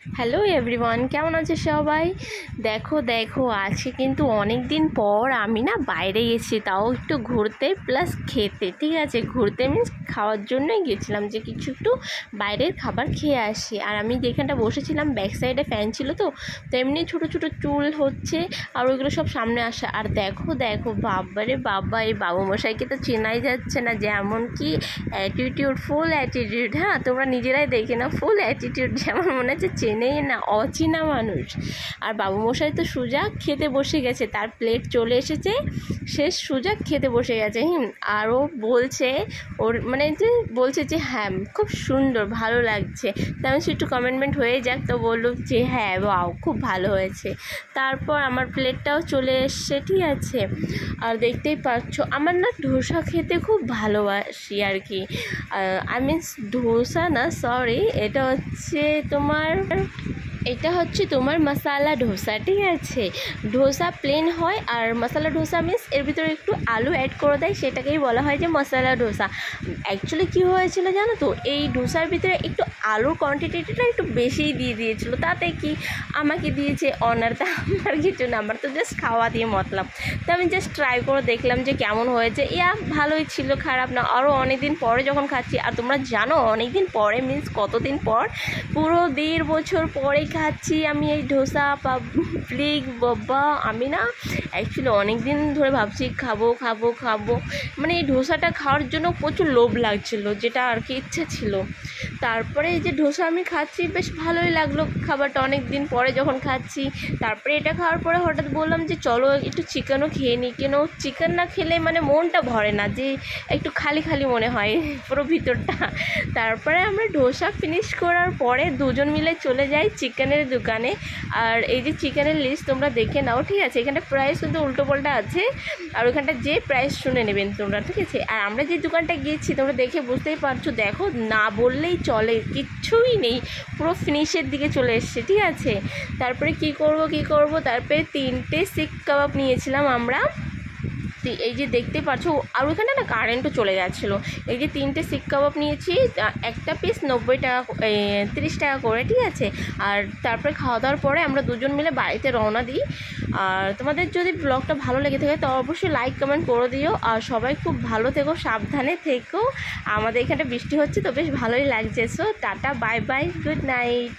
Hello everyone, কেমন আছে সবাই? দেখো দেখো আজকে কিন্তু অনেক দিন পর আমি না বাইরে গেছি, তাও একটু ঘুরতে প্লাস খেতে। ঠিক আছে, ঘুরতে মিন্স খাওয়ার জন্যই গেছিলাম, যে কিছু একটু বাইরের খাবার খেয়ে আসি। আর আমি যেখানটা বসেছিলাম ব্যাক সাইডে ফ্যান ছিল, তো তেমনি ছোটো ছোটো চুল হচ্ছে আর ওইগুলো সব সামনে আসে। আর দেখো দেখো বাবারে বাবা, এই বাবু মশাইকে তো চেনাই যাচ্ছে না, যেমন কি অ্যাটিটিউড, ফুল অ্যাটিটিউড। হ্যাঁ, তোমরা নিজেরাই দেখে না, ফুল অ্যাটিটিউড, যেমন মনে হচ্ছে চেনেই না, অচেনা মানুষ। আর বাবু মশাই তো সোজা খেতে বসে গেছে, তার প্লেট চলে এসেছে, সে সোজা খেতে বসে গেছে। আর ও বলছে, ওর মানে যে বলছে যে হ্যাঁ খুব সুন্দর, ভালো লাগছে। তেমন সে একটু কমেন্টমেন্ট হয়ে যাক, তো বললো যে হ্যাঁ ওয়াও খুব ভালো হয়েছে। তারপর আমার প্লেটটাও চলে এসছে। ঠিক আছে, আর দেখতেই পাচ্ছ আমার না ধোসা খেতে খুব ভালোবাসি আর কি। আই মিনস ধোসা না, সরি, এটা হচ্ছে তোমার মশালা ধোসা। ঠিক আছে, ধোসা প্লেন হয়, আর মশালা ধোসা মিন্স এর ভিতরে একটু আলু অ্যাড করে দেয়, সেটাকেই বলা হয় যে মশালা ধোসা। অ্যাকচুয়ালি কী হয়েছিল জানো তো, এই ধোসার ভিতরে একটু আলুর কোয়ান্টিটিটা একটু বেশিই দিয়ে দিয়েছিল। তাতে কি আমাকে দিয়েছে অনার, তা আমার কিছু না, আমার তো জাস্ট খাওয়া দিয়ে মতলব। তো আমি জাস্ট ট্রাই করে দেখলাম যে কেমন হয়েছে। ভালোই ছিল, খারাপ না। আরও অনেক দিন পরে যখন খাচ্ছি, আর তোমরা জানো অনেক দিন পরে মিন্স কতদিন পর, পুরো 1.5 বছর পরে খাচ্ছি আমি এই ধোসা পাবলিক। বাবা, আমি না অ্যাকচুয়ালি অনেক দিন ধরে ভাবছি খাবো খাবো খাবো, মানে এই ধোসাটা খাওয়ার জন্য প্রচুর লোভ লাগছিলো, যেটা আর কি ইচ্ছা ছিল। তারপরে এই যে ধোসা আমি খাচ্ছি, বেশ ভালোই লাগলো খাবারটা, অনেক দিন পরে যখন খাচ্ছি। তারপরে এটা খাওয়ার পরে হঠাৎ বললাম যে চলো একটু চিকেনও খেয়ে নিই। কেন চিকেন না খেলে মানে মনটা ভরে না, যে একটু খালি খালি মনে হয় পুরো ভিতরটা। তারপরে আমরা ধোসা ফিনিশ করার পরে দুজন মিলে চলে যাই চিকেনের দোকানে। আর এই যে চিকেনের লিস্ট তোমরা দেখে নাও। ঠিক আছে, এখানটা প্রাইস কিন্তু উল্টোপাল্টা আছে, আর ওখানটা যে প্রাইস শুনে নেবেন তোমরা। ঠিক আছে, আর আমরা যে দোকানটা গিয়েছি তোমরা দেখে বুঝতেই পারছো, দেখো না বললেই চলে, কিচ্ছুই নেই, পুরো ফিনিশের দিকে চলে এসছে। ঠিক আছে, তারপরে কি করব, তারপরে 3টে শিক কাবাব নিয়েছিলাম আমরা। এই যে দেখতে পাচ্ছ, আর ওখানে না কারেন্টও চলে যাচ্ছিলো। এই যে 3টে শিক কাবাব নিয়েছি, একটা পিস 90 টাকা, 30 টাকা করে। ঠিক আছে, আর তারপরে খাওয়া দাওয়ার পরে আমরা দুজন মিলে বাড়িতে রওনা দিই। আর তোমাদের যদি ব্লগটা ভালো লেগে থাকে তো অবশ্যই লাইক কমেন্ট করে দিও। আর সবাই খুব ভালো থেকো, সাবধানে থেকো। আমাদের এখানে বৃষ্টি হচ্ছে, তো বেশ ভালোই লাগছে। So tata, bye bye, good night.